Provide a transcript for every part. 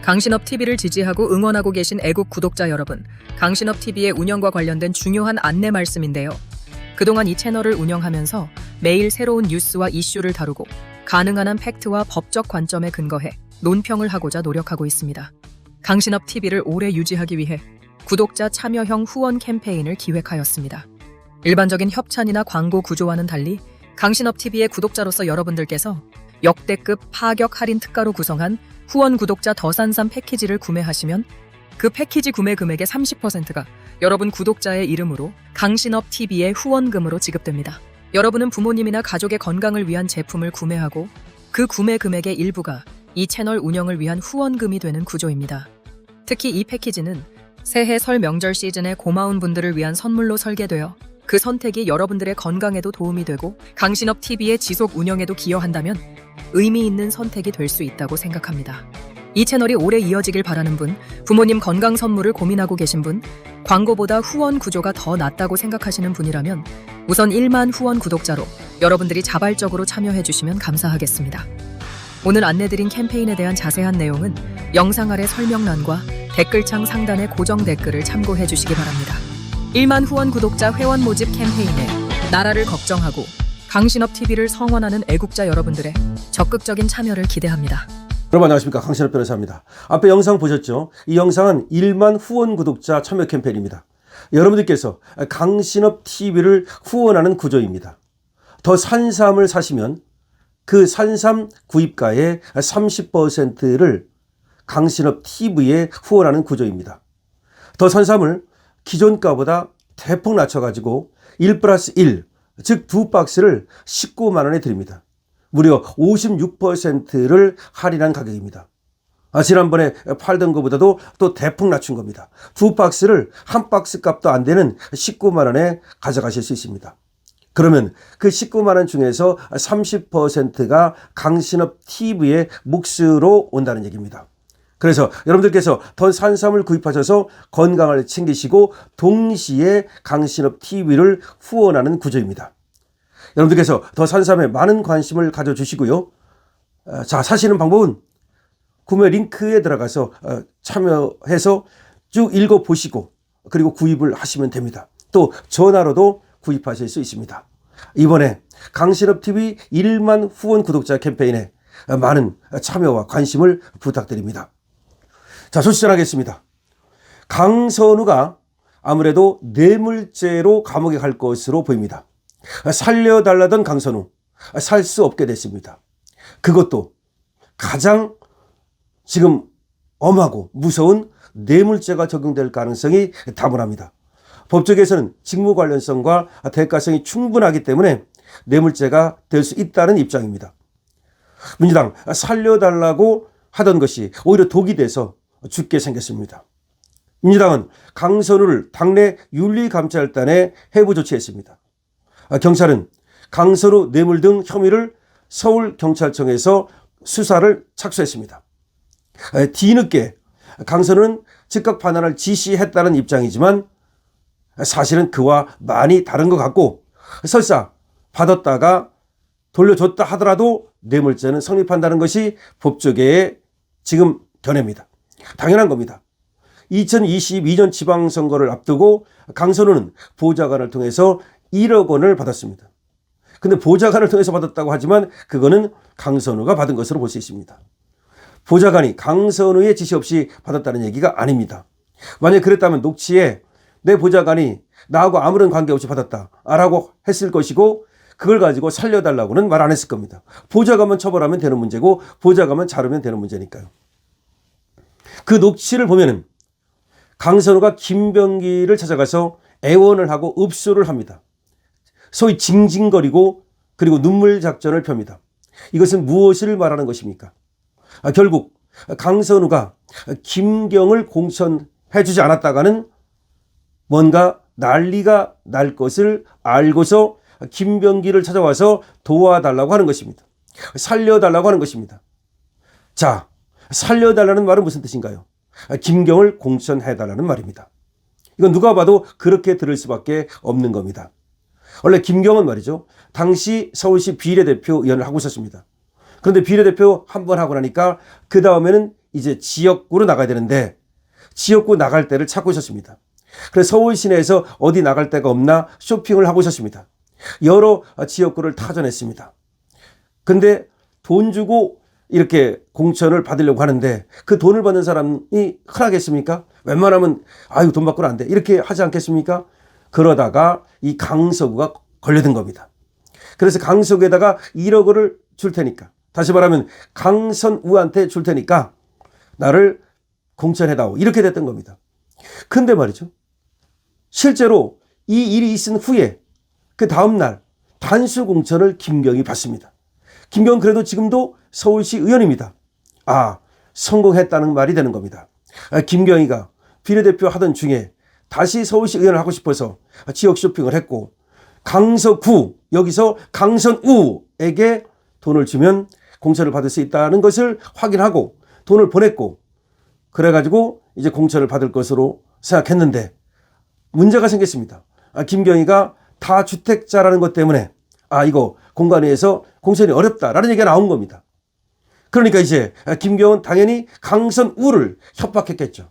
강신업TV를 지지하고 응원하고 계신 애국 구독자 여러분, 강신업TV의 운영과 관련된 중요한 안내 말씀인데요. 그동안 이 채널을 운영하면서 매일 새로운 뉴스와 이슈를 다루고 가능한 한 팩트와 법적 관점에 근거해 논평을 하고자 노력하고 있습니다. 강신업TV를 오래 유지하기 위해 구독자 참여형 후원 캠페인을 기획하였습니다. 일반적인 협찬이나 광고 구조와는 달리 강신업TV의 구독자로서 여러분들께서 역대급 파격 할인 특가로 구성한 후원 구독자 더 산삼 패키지를 구매하시면 그 패키지 구매 금액의 30%가 여러분 구독자의 이름으로 강신업TV의 후원금으로 지급됩니다. 여러분은 부모님이나 가족의 건강을 위한 제품을 구매하고 그 구매 금액의 일부가 이 채널 운영을 위한 후원금이 되는 구조입니다. 특히 이 패키지는 새해 설 명절 시즌에 고마운 분들을 위한 선물로 설계되어 그 선택이 여러분들의 건강에도 도움이 되고 강신업TV의 지속 운영에도 기여한다면 의미 있는 선택이 될 수 있다고 생각합니다. 이 채널이 오래 이어지길 바라는 분, 부모님 건강 선물을 고민하고 계신 분, 광고보다 후원 구조가 더 낫다고 생각하시는 분이라면 우선 1만 후원 구독자로 여러분들이 자발적으로 참여해 주시면 감사하겠습니다. 오늘 안내드린 캠페인에 대한 자세한 내용은 영상 아래 설명란과 댓글창 상단의 고정 댓글을 참고해 주시기 바랍니다. 1만 후원 구독자 회원 모집 캠페인에 나라를 걱정하고 강신업TV를 성원하는 애국자 여러분들의 적극적인 참여를 기대합니다. 여러분 안녕하십니까, 강신업 변호사입니다. 앞에 영상 보셨죠? 이 영상은 1만 후원 구독자 참여 캠페인입니다. 여러분들께서 강신업TV를 후원하는 구조입니다. 더 산삼을 사시면 그 산삼 구입가의 30%를 강신업TV에 후원하는 구조입니다. 더 산삼을 기존가보다 대폭 낮춰가지고 1+1, 즉 2박스를 19만 원에 드립니다. 무려 56%를 할인한 가격입니다. 지난번에 팔던 것보다도 또 대폭 낮춘 겁니다. 2박스를 한 박스 값도 안 되는 19만 원에 가져가실 수 있습니다. 그러면 그 19만 원 중에서 30%가 강신업TV의 몫으로 온다는 얘기입니다. 그래서 여러분들께서 더 산삼을 구입하셔서 건강을 챙기시고 동시에 강신업TV를 후원하는 구조입니다. 여러분들께서 더 산삼에 많은 관심을 가져주시고요. 자, 사시는 방법은 구매 링크에 들어가서 참여해서 쭉 읽어보시고 그리고 구입을 하시면 됩니다. 또 전화로도 구입하실 수 있습니다. 이번에 강신업TV 1만 후원 구독자 캠페인에 많은 참여와 관심을 부탁드립니다. 자, 소식 전하겠습니다. 강선우가 아무래도 뇌물죄로 감옥에 갈 것으로 보입니다. 살려달라던 강선우, 살 수 없게 됐습니다. 그것도 가장 지금 엄하고 무서운 뇌물죄가 적용될 가능성이 다분합니다. 법조계에서는 직무 관련성과 대가성이 충분하기 때문에 뇌물죄가 될 수 있다는 입장입니다. 민주당 살려달라고 하던 것이 오히려 독이 돼서 죽게 생겼습니다. 민주당은 강선우를 당내 윤리감찰단에 해부 조치했습니다. 경찰은 강선우 뇌물 등 혐의를 서울경찰청에서 수사를 착수했습니다. 뒤늦게 강선우는 즉각 반환을 지시했다는 입장이지만 사실은 그와 많이 다른 것 같고 설사 받았다가 돌려줬다 하더라도 뇌물죄는 성립한다는 것이 법조계의 지금 견해입니다. 당연한 겁니다. 2022년 지방선거를 앞두고 강선우는 보좌관을 통해서 1억 원을 받았습니다. 근데 보좌관을 통해서 받았다고 하지만 그거는 강선우가 받은 것으로 볼 수 있습니다. 보좌관이 강선우의 지시 없이 받았다는 얘기가 아닙니다. 만약 그랬다면 녹취에 내 보좌관이 나하고 아무런 관계없이 받았다라고 했을 것이고 그걸 가지고 살려달라고는 말 안 했을 겁니다. 보좌관만 처벌하면 되는 문제고 보좌관만 자르면 되는 문제니까요. 그 녹취를 보면은 강선우가 김병기를 찾아가서 애원을 하고 읍소를 합니다. 소위 징징거리고 그리고 눈물 작전을 펴니다. 이것은 무엇을 말하는 것입니까? 결국 강선우가 김경을 공천해주지 않았다가는 뭔가 난리가 날 것을 알고서 김병기를 찾아와서 도와달라고 하는 것입니다. 살려달라고 하는 것입니다. 자, 살려달라는 말은 무슨 뜻인가요? 김경을 공천해달라는 말입니다. 이건 누가 봐도 그렇게 들을 수밖에 없는 겁니다. 원래 김경은 말이죠, 당시 서울시 비례대표 의원을 하고 있었습니다. 그런데 비례대표 한 번 하고 나니까 그 다음에는 이제 지역구로 나가야 되는데 지역구 나갈 때를 찾고 있었습니다. 그래서 서울 시내에서 어디 나갈 데가 없나 쇼핑을 하고 있었습니다. 여러 지역구를 타전했습니다. 근데 돈 주고 이렇게 공천을 받으려고 하는데 그 돈을 받는 사람이 흔하겠습니까? 웬만하면 아유 돈 받고는 안 돼 이렇게 하지 않겠습니까? 그러다가 이 강서구가 걸려든 겁니다. 그래서 강서구에다가 1억 원을 줄 테니까, 다시 말하면 강선우한테 줄 테니까 나를 공천해다오 이렇게 됐던 겁니다. 근데 말이죠, 실제로 이 일이 있은 후에 그 다음날 단수 공천을 김경이 받습니다. 김경은 그래도 지금도 서울시 의원입니다. 아, 성공했다는 말이 되는 겁니다. 김경희가 비례대표 하던 중에 다시 서울시 의원을 하고 싶어서 지역 쇼핑을 했고, 강서구, 여기서 강선우에게 돈을 주면 공천을 받을 수 있다는 것을 확인하고 돈을 보냈고, 그래가지고 이제 공천을 받을 것으로 생각했는데 문제가 생겼습니다. 김경희가 다주택자라는 것 때문에 이거 공관위에서 공천이 어렵다라는 얘기가 나온 겁니다. 그러니까 이제 김경은 당연히 강선우를 협박했겠죠.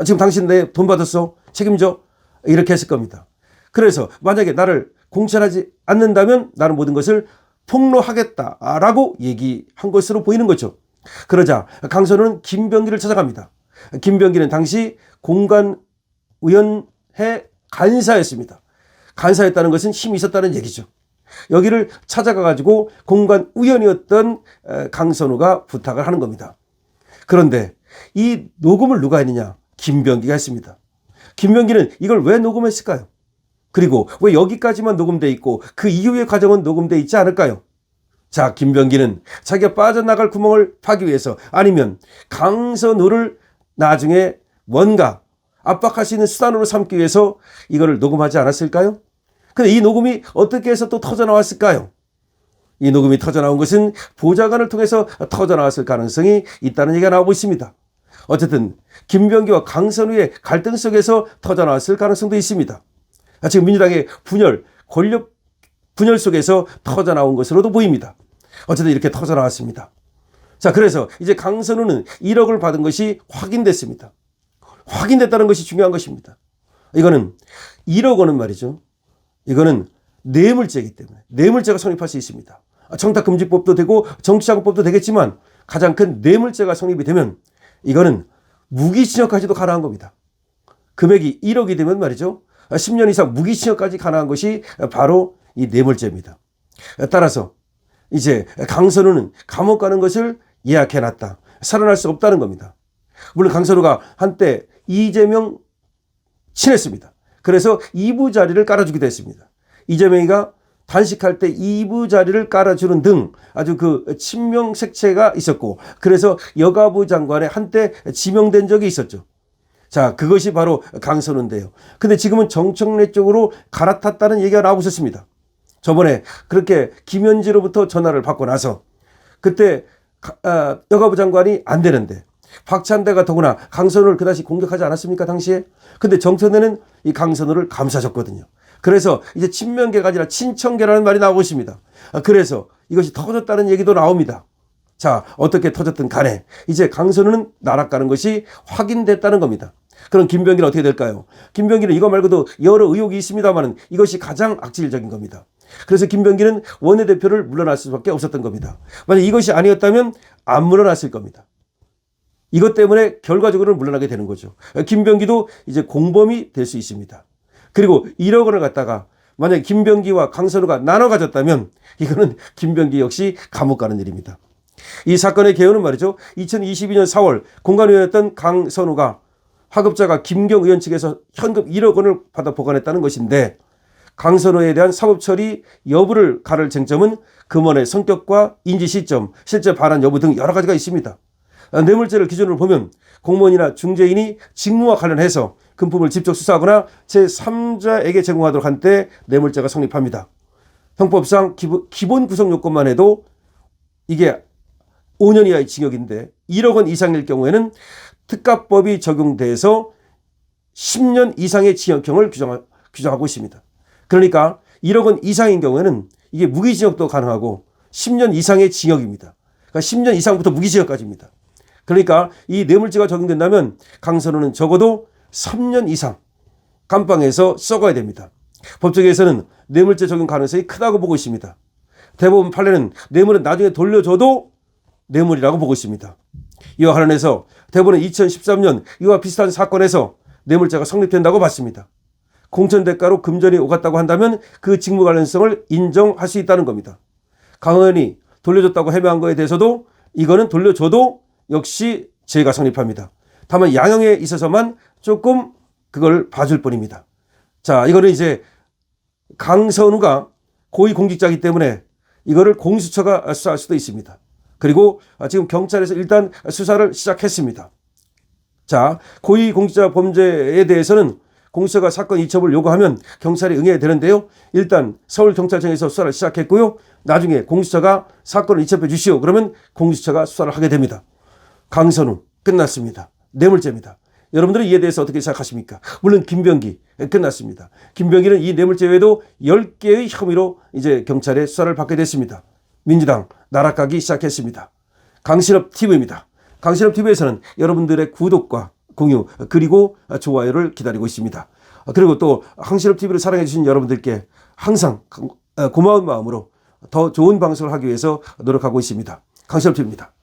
지금 당신 내 돈 받았어? 책임져? 이렇게 했을 겁니다. 그래서 만약에 나를 공천하지 않는다면 나는 모든 것을 폭로하겠다라고 얘기한 것으로 보이는 거죠. 그러자 강선우는 김병기를 찾아갑니다. 김병기는 당시 공관위원회 간사였습니다. 간사였다는 것은 힘이 있었다는 얘기죠. 여기를 찾아가가지고 공관위원이었던 강선우가 부탁을 하는 겁니다. 그런데 이 녹음을 누가 했느냐? 김병기가 했습니다. 김병기는 이걸 왜 녹음했을까요? 그리고 왜 여기까지만 녹음돼 있고 그 이후의 과정은 녹음돼 있지 않을까요? 자, 김병기는 자기가 빠져나갈 구멍을 파기 위해서, 아니면 강선우를 나중에 뭔가 압박할 수 있는 수단으로 삼기 위해서 이거를 녹음하지 않았을까요? 근데 이 녹음이 어떻게 해서 또 터져 나왔을까요? 이 녹음이 터져 나온 것은 보좌관을 통해서 터져 나왔을 가능성이 있다는 얘기가 나오고 있습니다. 어쨌든 김병기와 강선우의 갈등 속에서 터져 나왔을 가능성도 있습니다. 지금 민주당의 권력 분열 속에서 터져 나온 것으로도 보입니다. 어쨌든 이렇게 터져 나왔습니다. 자, 그래서 이제 강선우는 1억을 받은 것이 확인됐습니다. 확인됐다는 것이 중요한 것입니다. 이거는 1억 원은 말이죠, 이거는 뇌물죄이기 때문에 뇌물죄가 성립할 수 있습니다. 청탁금지법도 되고 정치자금법도 되겠지만 가장 큰 뇌물죄가 성립이 되면 이거는 무기징역까지도 가능한 겁니다. 금액이 1억이 되면 말이죠, 10년 이상 무기징역까지 가능한 것이 바로 이 뇌물죄입니다. 따라서 이제 강선우는 감옥 가는 것을 예약해놨다, 살아날 수 없다는 겁니다. 물론 강선우가 한때 이재명 친했습니다. 그래서 2부 자리를 깔아주기도 했습니다. 이재명이가 단식할 때 2부 자리를 깔아주는 등 아주 그 친명 색채가 있었고, 그래서 여가부 장관에 한때 지명된 적이 있었죠. 자, 그것이 바로 강선우인데요. 근데 지금은 정청래 쪽으로 갈아탔다는 얘기가 나오고 있었습니다. 저번에 그렇게 김현지로부터 전화를 받고 나서 그때 여가부 장관이 안 되는데 박찬대가 더구나 강선우를 그다지 공격하지 않았습니까, 당시에? 근데 정청래는 이 강선우를 감싸줬거든요. 그래서 이제 친명계가 아니라 친청계라는 말이 나오고 있습니다. 그래서 이것이 터졌다는 얘기도 나옵니다. 자, 어떻게 터졌든 간에 이제 강선우는 나락가는 것이 확인됐다는 겁니다. 그럼 김병기는 어떻게 될까요? 김병기는 이거 말고도 여러 의혹이 있습니다만 이것이 가장 악질적인 겁니다. 그래서 김병기는 원내대표를 물러날 수밖에 없었던 겁니다. 만약 이것이 아니었다면 안 물러났을 겁니다. 이것 때문에 결과적으로는 물러나게 되는 거죠. 김병기도 이제 공범이 될 수 있습니다. 그리고 1억 원을 갖다가 만약 김병기와 강선우가 나눠 가졌다면 이거는 김병기 역시 감옥 가는 일입니다. 이 사건의 개요는 말이죠, 2022년 4월 공관위원이었던 강선우가 하급자가 김경 의원 측에서 현금 1억 원을 받아 보관했다는 것인데, 강선우에 대한 사법처리 여부를 가를 쟁점은 금원의 성격과 인지 시점, 실제 반환 여부 등 여러 가지가 있습니다. 뇌물죄를 기준으로 보면 공무원이나 중재인이 직무와 관련해서 금품을 직접 수사하거나 제3자에게 제공하도록 한 때 뇌물죄가 성립합니다. 형법상 기본 구성 요건만 해도 이게 5년 이하의 징역인데 1억 원 이상일 경우에는 특가법이 적용돼서 10년 이상의 징역형을 규정하고 있습니다. 그러니까 1억 원 이상인 경우에는 이게 무기징역도 가능하고 10년 이상의 징역입니다. 그러니까 10년 이상부터 무기징역까지입니다. 그러니까 이 뇌물죄가 적용된다면 강선우는 적어도 3년 이상 감방에서 썩어야 됩니다. 법조계에서는 뇌물죄 적용 가능성이 크다고 보고 있습니다. 대법원 판례는 뇌물은 나중에 돌려줘도 뇌물이라고 보고 있습니다. 이와 관련해서 대법원은 2013년 이와 비슷한 사건에서 뇌물죄가 성립된다고 봤습니다. 공천 대가로 금전이 오갔다고 한다면 그 직무 관련성을 인정할 수 있다는 겁니다. 강 의원이 돌려줬다고 해명한 거에 대해서도 이거는 돌려줘도 역시 죄가 성립합니다. 다만 양형에 있어서만 조금 그걸 봐줄 뿐입니다. 자, 이거는 이제 강선우가 고위공직자이기 때문에 이거를 공수처가 수사할 수도 있습니다. 그리고 지금 경찰에서 일단 수사를 시작했습니다. 자, 고위공직자 범죄에 대해서는 공수처가 사건 이첩을 요구하면 경찰이 응해야 되는데요. 일단 서울경찰청에서 수사를 시작했고요. 나중에 공수처가 사건을 이첩해 주시오. 그러면 공수처가 수사를 하게 됩니다. 강선우 끝났습니다. 뇌물죄입니다. 여러분들은 이에 대해서 어떻게 생각하십니까? 물론 김병기 끝났습니다. 김병기는 이 뇌물죄 외에도 10개의 혐의로 이제 경찰의 수사를 받게 됐습니다. 민주당 나락가기 시작했습니다. 강신업 TV입니다. 강신업 TV에서는 여러분들의 구독과 공유 그리고 좋아요를 기다리고 있습니다. 그리고 또 강신업 TV를 사랑해 주신 여러분들께 항상 고마운 마음으로 더 좋은 방송을 하기 위해서 노력하고 있습니다. 강신업 TV입니다.